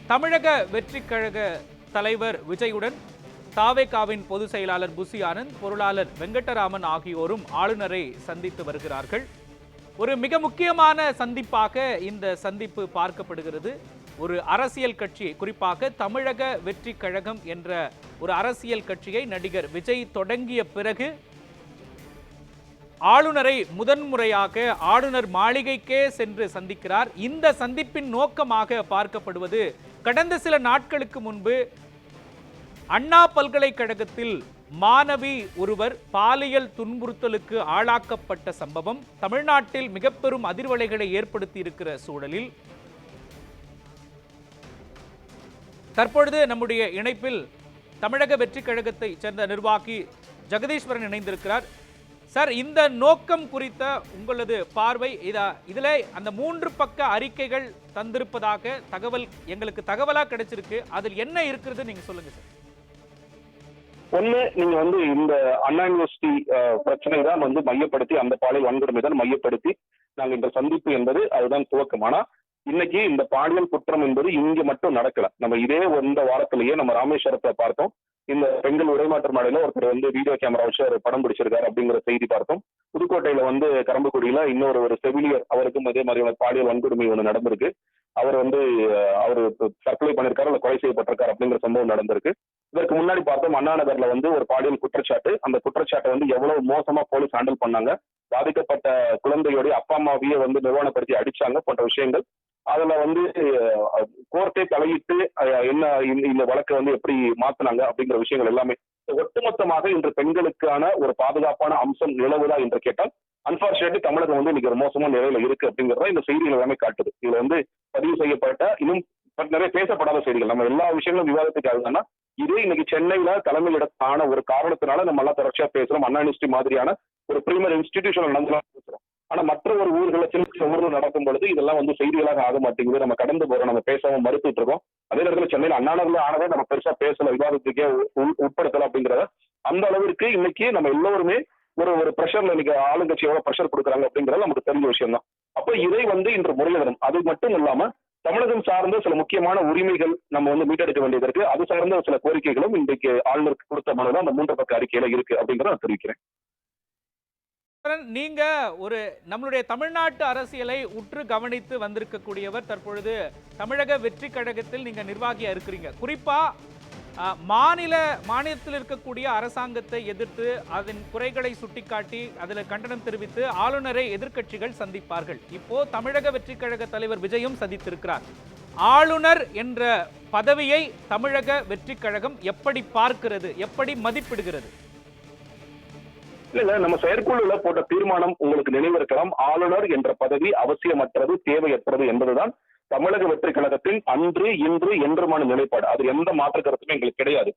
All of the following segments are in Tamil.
தமிழக வெற்றிக் கழக தலைவர் விஜயுடன் தாவேகாவின் பொதுச் செயலாளர் புசி ஆனந்த், பொருளாளர் வெங்கடராமன் ஆகியோரும் ஆளுநரை சந்தித்து வருகிறார்கள். ஒரு மிக முக்கியமான சந்திப்பாக இந்த சந்திப்பு பார்க்கப்படுகிறது. ஒரு அரசியல் கட்சி, குறிப்பாக தமிழக வெற்றிக் கழகம் என்ற ஒரு அரசியல் கட்சியை நடிகர் விஜய் தொடங்கிய பிறகு ஆளுநரை முதன்முறையாக ஆளுநர் மாளிகைக்கே சென்று சந்திக்கிறார். இந்த சந்திப்பின் நோக்கமாக பார்க்கப்படுவது, கடந்த சில நாட்களுக்கு முன்பு அண்ணா பல்கலைக்கழகத்தில் மாணவி ஒருவர் பாலியல் துன்புறுத்தலுக்கு ஆளாக்கப்பட்ட சம்பவம் தமிழ்நாட்டில் மிக பெரும் அதிர்வலைகளை ஏற்படுத்தி இருக்கிற சூழலில் தற்பொழுது நம்முடைய இணைப்பில் தமிழக வெற்றிக் கழகத்தை சேர்ந்த நிர்வாகி ஜெகதீஸ்வரன் இணைந்திருக்கிறார். சார், இந்த நோக்கம் குறித்த உங்களது பார்வை, இதுல அந்த 3 பக்க அறிக்கைகள் தந்திருப்பதாக எங்களுக்கு தகவலா கிடைச்சிருக்கு. அதில் என்ன இருக்கிறது நீங்க சொல்லுங்க சார். ஒண்ணு, நீங்க இந்த அண்ணா யூனிவர்சிட்டி பிரச்சனை தான் மையப்படுத்தி, அந்த பாலியல் வன்கொடுமை தான் மையப்படுத்தி நாங்க இந்த சந்திப்பு என்பது அதுதான் துவக்கம். ஆனா இன்னைக்கு இந்த பாலியல் குற்றம் என்பது இங்க மட்டும் நடக்கல. நம்ம இதே இந்த வாரத்திலேயே நம்ம ராமேஸ்வரத்தை பார்த்தோம். இந்த பெண்கள் உடைமாற்ற மாடையில ஒருத்தர் வீடியோ கேமரா வச்சு ஒரு படம் பிடிச்சிருக்காரு அப்படிங்கிற செய்தி பார்த்தோம். புதுக்கோட்டையில கரம்பக்குடியில ஒரு செவிலியர், அவருக்கும் இதே மாதிரியான பாலியல் வன்கொடுமை ஒன்று நடந்திருக்கு. அவர் அவரு தற்கொலை பண்ணிருக்காரு, அல்ல கொலை செய்யப்பட்டிருக்காரு அப்படிங்கிற சம்பவம் நடந்திருக்கு. இதற்கு முன்னாடி பார்த்தோம், அண்ணா நகர்ல ஒரு பாலியல் குற்றச்சாட்டு. அந்த குற்றச்சாட்டை எவ்வளவு மோசமா போலீஸ் ஹேண்டில் பண்ணாங்க, பாதிக்கப்பட்ட குழந்தையோடைய அப்பா அம்மாவையே நிர்வாணப்படுத்தி அடிச்சாங்க போன்ற விஷயங்கள். அதுல கோர்ட்டே தலையிட்டு என்ன இந்த வழக்கை எப்படி மாத்தினாங்க அப்படிங்கிற விஷயங்கள் எல்லாமே ஒட்டுமொத்தமாக இன்று பெண்களுக்கான ஒரு பாதுகாப்பான அம்சம் நிலவுதா என்று கேட்டால், அன்பார்ச்சுனேட்லி தமிழகம் இன்னைக்கு ஒரு மோசமான நிலையில இருக்கு அப்படிங்கறத இந்த செய்திகள் எல்லாமே காட்டுது. இதுல பதிவு செய்யப்பட்ட இன்னும் நிறைய பேசப்படாத செய்திகள், நம்ம எல்லா விஷயங்களும் விவாதத்துக்கு ஆகுதுன்னா, இதே இன்னைக்கு சென்னையில தலைமையிடத்தான ஒரு காரணத்தினால நம்ம எல்லாம் தொடர்ச்சியா பேசுறோம். அண்ணா யூனிவர்சிட்டி மாதிரியான ஒரு பிரீமியர் இன்ஸ்டிடியூஷன் நடந்தலாம் பேசுறோம். ஆனா மற்ற ஒரு ஊர்களை சின்ன ஊர்கள் நடக்கும் பொழுது இதெல்லாம் செய்திகளாக ஆக மாட்டேங்குது. நம்ம கடந்து போறோம், நம்ம பேசாம மறுத்துட்டு இருக்கோம். அதே நேரத்தில் சென்னையில் அண்ணா நகர்ல ஆனதை நம்ம பெருசா பேசல, விவாதத்துக்கே உட்படுத்தல அப்படிங்கிறத. அந்த அளவிற்கு இன்னைக்கு நம்ம எல்லோருமே ஒரு பிரஷர்ல இன்னைக்கு ஆளுங்கட்சி எவ்வளவு பிரஷர் கொடுக்குறாங்க அப்படிங்கிறது நமக்கு தெரிஞ்ச விஷயம் தான். அப்ப இதை இன்று முறையிடணும். அது மட்டும் இல்லாம தமிழகம் சார்ந்த சில முக்கியமான உரிமைகள் நம்ம மீட்டெடுக்க வேண்டியது இருக்கு. அது சார்ந்த சில கோரிக்கைகளும் இன்றைக்கு ஆளுநருக்கு கொடுத்த மனு அந்த 3 பக்க அறிக்கையில இருக்கு அப்படிங்கிறத நான் தெரிவிக்கிறேன். நீங்க நம்மளுடைய தமிழ்நாட்டு அரசியலை உற்று கவனித்து வந்திருக்கக்கூடியவர், தற்பொழுது தமிழக வெற்றி கழகத்தில் நீங்க நிர்வாகியா இருக்கிறீங்க. குறிப்பா மாநிலத்தில் இருக்கக்கூடிய அரசாங்கத்தை எதிர்த்து அதன் குறைகளை சுட்டிக்காட்டி அதில் கண்டனம் தெரிவித்து ஆளுநரை எதிர்க்கட்சிகள் சந்திப்பார்கள். இப்போ தமிழக வெற்றி கழக தலைவர் விஜயும் சந்தித்திருக்கிறார். ஆளுநர் என்ற பதவியை தமிழக வெற்றி கழகம் எப்படி பார்க்கிறது, எப்படி மதிப்பிடுகிறது? இல்ல, நம்ம செயற்குழுல போட்ட தீர்மானம் உங்களுக்கு நினைவிருக்கலாம். ஆளுநர் என்ற பதவி அவசியமற்றது, தேவையற்றது என்பதுதான் தமிழக வெற்றி கழகத்தின் அன்று இன்று என்றுமான நிலைப்பாடு. அது எந்த மாற்று கருத்துமே எங்களுக்கு கிடையாது.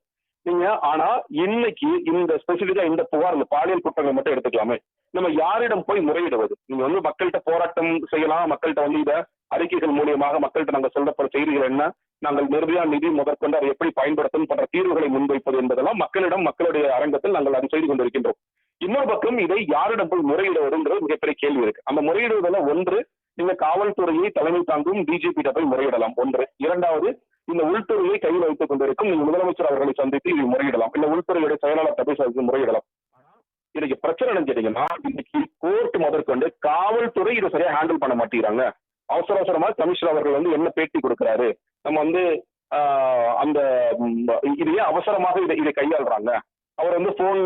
ஆனா இன்னைக்கு இந்த ஸ்பெசிபிக்கா இந்த புகார், இந்த பாலியல் குற்றங்களை மட்டும் எடுத்துக்கலாமே, நம்ம யாரிடம் போய் முறையிடுவது? நீங்க மக்கள்கிட்ட போராட்டம் செய்யலாம், மக்கள்கிட்ட இத அறிக்கைகள் மூலியமாக மக்கள்கிட்ட நாங்கள் சொல்லப்படுற செய்திகள் என்ன, நாங்கள் நிர்பயா நிதி முதற்கொண்டு அதை எப்படி பயன்படுத்தும் போன்ற தீர்வுகளை முன்வைப்பது என்பதெல்லாம் மக்களிடம், மக்களுடைய அரங்கத்தில் நாங்கள் அதை செய்து கொண்டிருக்கின்றோம். இன்னொரு பக்கம் இதை யாரிடம் போய் முறையிடுவதுங்கிறது மிகப்பெரிய கேள்வி இருக்கு. அந்த முறையிடுவதில் ஒன்று, இந்த காவல்துறையை தலைமை தாங்கும் டிஜிபி போய் முறையிடலாம். ஒன்று. இரண்டாவது, இந்த உள்துறையை கையில் வைத்துக் கொண்டிருக்கும் நீங்க முதலமைச்சர் அவர்களை சந்தித்து இதை முறையிடலாம். இல்ல உள்துறையுடைய செயலாளர் போய் முறையிடலாம். இன்னைக்கு பிரச்சனை நினைச்சிட்டீங்கன்னா, இன்னைக்கு கோர்ட் முதற்கொண்டு காவல்துறை இதை சரியா ஹேண்டில் பண்ண மாட்டேங்கிறாங்க. அவசரமா கமிஷனர் அவர்கள் என்ன பேட்டி கொடுக்கிறாரு, நம்ம அந்த இதையே அவசரமாக இதை கையாளுறாங்க. அவர் போன்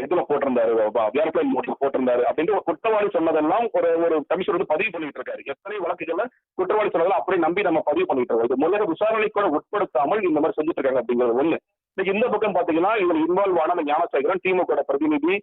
இதுல போட்டிருந்தாரு, ஏர்பிளைன் மோட்ல போட்டிருந்தாரு அப்படின்னு ஒரு குற்றவாளி சொன்னதெல்லாம் ஒரு கமிஷனர் பதிவு பண்ணிட்டு இருக்காரு. எத்தனை வழக்குகள்ல குற்றவாளி சொன்னதெல்லாம் அப்படியே நம்பி நம்ம பதிவு பண்ணிட்டு இருக்கோம். இது முதல்ல விசாரணை கூட உட்படுத்தாமல் இந்த மாதிரி செஞ்சுட்டு இருக்காங்க அப்படிங்கிறது ஒண்ணு. இன்னைக்கு இந்த பக்கம் பாத்தீங்கன்னா, இதுல இன்வால்வ் ஆன ஞானசேகரன், திமுக பிரதிநிதி,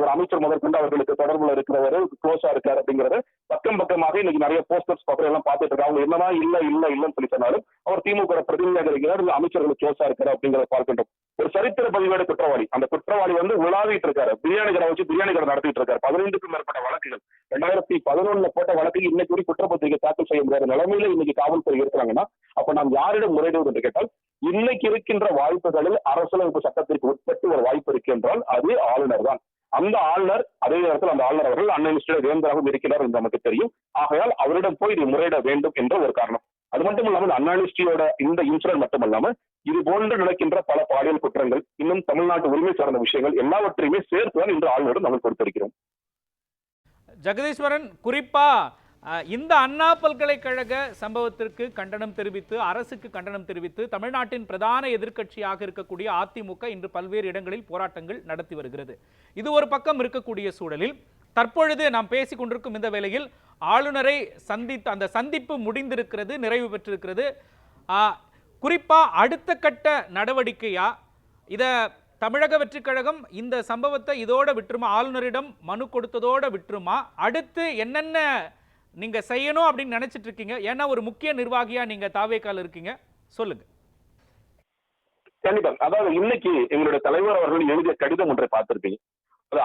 ஒரு அமைச்சர் முதற்கொண்டு அவர்களுக்கு தொடர்புல இருக்கிறவர், க்ளோஸா இருக்காரு அப்படிங்கறது பக்கமாக இன்னைக்கு நிறைய போஸ்டர்ஸ் பக்கம் எல்லாம் பார்த்துட்டு இருக்காங்க. அவங்க என்னதான் இல்லன்னு சொல்லி சொன்னாலும் அவர் திமுக பிரதிநிதியாக இருக்கிறார், அமைச்சர்கள் க்ளோஸா இருக்காரு அப்படிங்கறத பார்க்கின்றோம். ஒரு சரித்திர பதிவேடு குற்றவாளி, அந்த குற்றவாளி உலாவிட்டு இருக்காரு, பிரியாணி கடை வச்சு பிரியாணி கடை நடத்திட்டு இருக்காரு. 15க்கும் மேற்பட்ட வழக்குகள் 2011 போட்ட வழக்கு இன்னைக்கு ஒரு குற்றப்பத்திரிகை தாக்கல் செய்ய முடியாத நிலைமையில இன்னைக்கு காவல்துறை இருக்கிறாங்கன்னா, அப்ப நாம் யாரிடம் முறையிடுவது என்று கேட்டால், இன்னைக்கு இருக்கின்ற வாய்ப்புகளில் அரசியலமைப்பு சட்டத்திற்கு உட்பட்டு ஒரு வாய்ப்பு இருக்கு என்றால் அது ஆளுநர் தான். அந்த ஆளுநர், அதே நேரத்தில் அந்த ஆளுநர் அவர்கள் அண்ணா யூனிவர்சிட்டியில் வேந்தராகவும் இருக்கிறார் என்று நமக்கு தெரியும். ஆகையால் அவரிடம் போய் இதை முறையிட வேண்டும் என்ற ஒரு காரணம். அது மட்டும் இல்லாம இந்த அன்னானிஸ்டியோட இந்த இன்சிடென்ட் மட்டும் இல்லாம இது போன்று நடக்கின்ற பல பாலியல் குற்றங்கள், இன்னும் தமிழ்நாட்டு உரிமை சார்ந்த விஷயங்கள் எல்லாவற்றையுமே சேர்த்துதான் இன்று ஆளுநரிடம் நாங்கள் கொடுத்திருக்கிறோம். ஜெகதீஸ்வரன், குறிப்பா இந்த அண்ணா பல்கலைக்கழக சம்பவத்திற்கு கண்டனம் தெரிவித்து, அரசுக்கு கண்டனம் தெரிவித்து தமிழ்நாட்டின் பிரதான எதிர்க்கட்சியாக இருக்கக்கூடிய அதிமுக இன்று பல்வேறு இடங்களில் போராட்டங்கள் நடத்தி வருகிறது. இது ஒரு பக்கம் இருக்கக்கூடிய சூழலில் தற்பொழுது நாம் பேசிக் கொண்டிருக்கும் இந்த வேளையில் ஆளுநரை சந்தித்து அந்த சந்திப்பு முடிந்திருக்கிறது, நிறைவு பெற்றிருக்கிறது. குறிப்பா அடுத்த கட்ட நடவடிக்கையா இத தமிழக வெற்றி கழகம் இந்த சம்பவத்தை இதோட விட்டுருமா, ஆளுநரிடம் மனு கொடுத்ததோட விட்டுருமா, அடுத்து என்னென்ன நீங்க செய்யணும் அப்படின்னு நினைச்சிட்டு இருக்கீங்க? ஏன்னா ஒரு முக்கிய நிர்வாகியா நீங்க தாவேக்கால இருக்கீங்க, சொல்லுங்க. கண்டிப்பா. அதாவது இன்னைக்கு எங்களுடைய தலைவர் அவர்கள் எழுதிய கடிதம் ஒன்றை பார்த்திருப்பீங்க. அது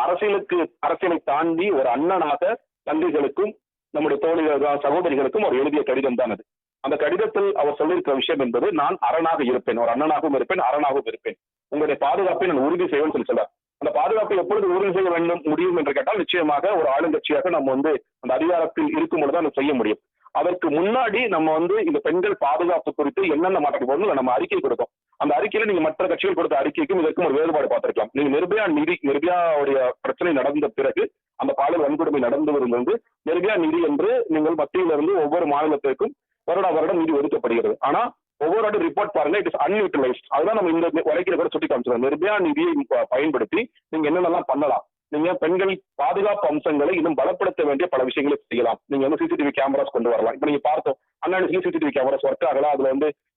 அரசியலை தாண்டி ஒரு அண்ணனாக தங்கைகளுக்கும் நம்முடைய தோழிகள் சகோதரிகளுக்கும் அவர் எழுதிய கடிதம் தான் அது. அந்த கடிதத்தில் அவர் சொல்லியிருக்கிற விஷயம் என்பது, நான் அரணாக இருப்பேன், ஒரு அண்ணனாகவும் இருப்பேன், அரணாகவும் இருப்பேன், உங்களுடைய பாதுகாப்பை நான் உறுதி செய்வேன் சொல்லி சொல்றார். அந்த பாதுகாப்பை எப்பொழுது உறுதி செய்ய வேண்டும் முடியும் என்று கேட்டால், நிச்சயமாக ஒரு ஆளுங்கட்சியாக நம்ம அந்த அதிகாரத்தில் இருக்கும் பொழுது செய்ய முடியும். அதற்கு முன்னாடி நம்ம இந்த பெண்கள் பாதுகாப்பு குறித்து என்னென்ன மாற்றத்தை போடணும் நம்ம அறிக்கை கொடுத்தோம். அந்த அறிக்கையில நீங்க மற்ற கட்சிகள் கொடுத்த அறிக்கைக்கும் இதற்கும் ஒரு வேறுபாடு பார்த்திருக்கலாம். நீங்க நிர்பயாவுடைய பிரச்சனை நடந்த பிறகு, அந்த பாலியல் வன்கொடுமை நடந்து வரும்போது நிர்பயா நிதி என்று நீங்கள் மத்தியிலிருந்து ஒவ்வொரு மாநிலத்திற்கும் வருடம் நிதி ஒதுக்கப்படுகிறது. ஆனா ஒவ்வொரு ஆண்டு ரிப்போர்ட் பாருங்க, இட் இஸ் அன்யூட்டிலைஸ்ட். அதுதான் நம்ம இந்த வழக்கில கூட சுட்டி காமிச்சிருக்கோம். நிர்பயா நிதியை பயன்படுத்தி நீங்க என்னென்னலாம் பண்ணலாம், நீங்க பெண்கள் பாதுகாப்பு அம்சங்களை இன்னும் பலப்படுத்த வேண்டிய பல விஷயங்களை செய்யலாம். நீங்க சிசிடிவி கேமராஸ் கொண்டு வரலாம். இப்ப நீங்க பார்த்தோம், அண்ணாடி சிசிடிவி கேமராஸ் ஒர்க் ஆகல, அதுல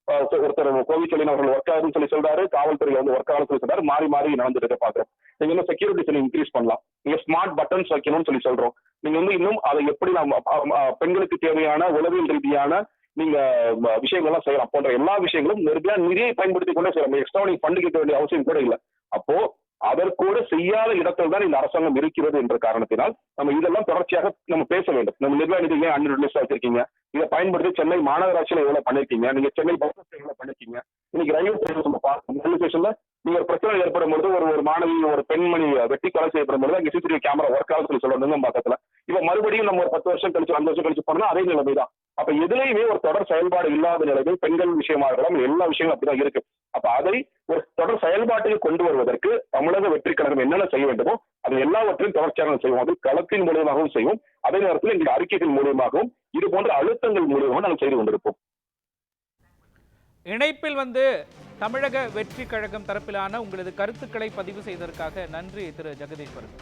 ஒருத்தர் கோவிச்செல்லின் அவர்கள் ஒர்க் ஆகுதுன்னு சொல்லி சொல்றாரு, காவல்துறையில ஒர்க் ஆகுதுன்னு சொல்லி சொல்றாரு, மாறி மாறி நடந்துட்டு பாக்குறோம். நீங்க இன்னும் செக்யூரிட்டிஸ் இன்க்ரீஸ் பண்ணலாம், நீங்க ஸ்மார்ட் பட்டன்ஸ் வைக்கணும்னு சொல்லி சொல்றோம். நீங்க இன்னும் அதை எப்படி பெண்களுக்கு தேவையான உளவியல் ரீதியான நீங்க விஷயங்கள்லாம் செய்யலாம் போன்ற எல்லா விஷயங்களும் நிர்பயா நிதியை பயன்படுத்தி கொண்டே செய்யலாம். எக்ஸ்ட்ரா நீங்க ஃபண்ட் கேட்க வேண்டிய அவசியம் கூட இல்லை. அப்போ அதற்கூட செய்யாத இடத்தில் தான் இந்த அரசாங்கம் இருக்கிறது என்ற காரணத்தினால் நம்ம இதெல்லாம் தொடர்ச்சியாக நம்ம பேச வேண்டும். நம்ம நிர்வாக நிதி ஏன் அன்யூட்டிலைஸ் வச்சிருக்கீங்க, இதை பயன்படுத்தி சென்னை மாநகராட்சியில எவ்வளவு பண்ணிருக்கீங்க, நீங்க சென்னை பஸ் எவ்வளவு பண்ணிருக்கீங்க, இன்னைக்கு ரயில்வே ஸ்டேஷன்ல நீங்க ஒரு பிரச்சனை ஏற்படும் பொழுது ஒரு மாணவி ஒரு பெண்மணி வெட்டி கொலை செய்யப்படும் பொழுது அங்கே சிசிடிவி கேமரா ஒர்க் ஆகுது சொல்லி சொல்றாங்க பக்கத்துல. இப்ப மறுபடியும் நம்ம ஒரு 10 வருஷம் கழிச்சு 5 வருஷம் கழிச்சு போனோம்னா அதே நிலைமைதான். அப்ப எதுலையுமே ஒரு தொடர் செயல்பாடு இல்லாத நிலையில் பெண்கள் விஷயமா இருக்கலாம், எல்லா விஷயங்களும் அப்படிதான் இருக்கு. அப்ப அதை ஒரு தொடர் செயல்பாட்டில் கொண்டு வருவதற்கு தமிழக வெற்றி கழகம் என்னென்ன செய்ய வேண்டுமோ அது எல்லாவற்றையும் தொடர்ச்சியாக செய்வோம். அது களத்தின் மூலியமாகவும் செய்வோம், அதே நேரத்தில் எங்கள் அறிக்கைகள் மூலியமாகவும் இது போன்ற அழுத்தங்கள் மூலியமாக நாங்கள் செய்து கொண்டிருப்போம். இணைப்பில் தமிழக வெற்றி கழகம் தரப்பிலான உங்களது கருத்துக்களை பதிவு செய்ததற்காக நன்றி திரு ஜெகதீஸ்வரன்.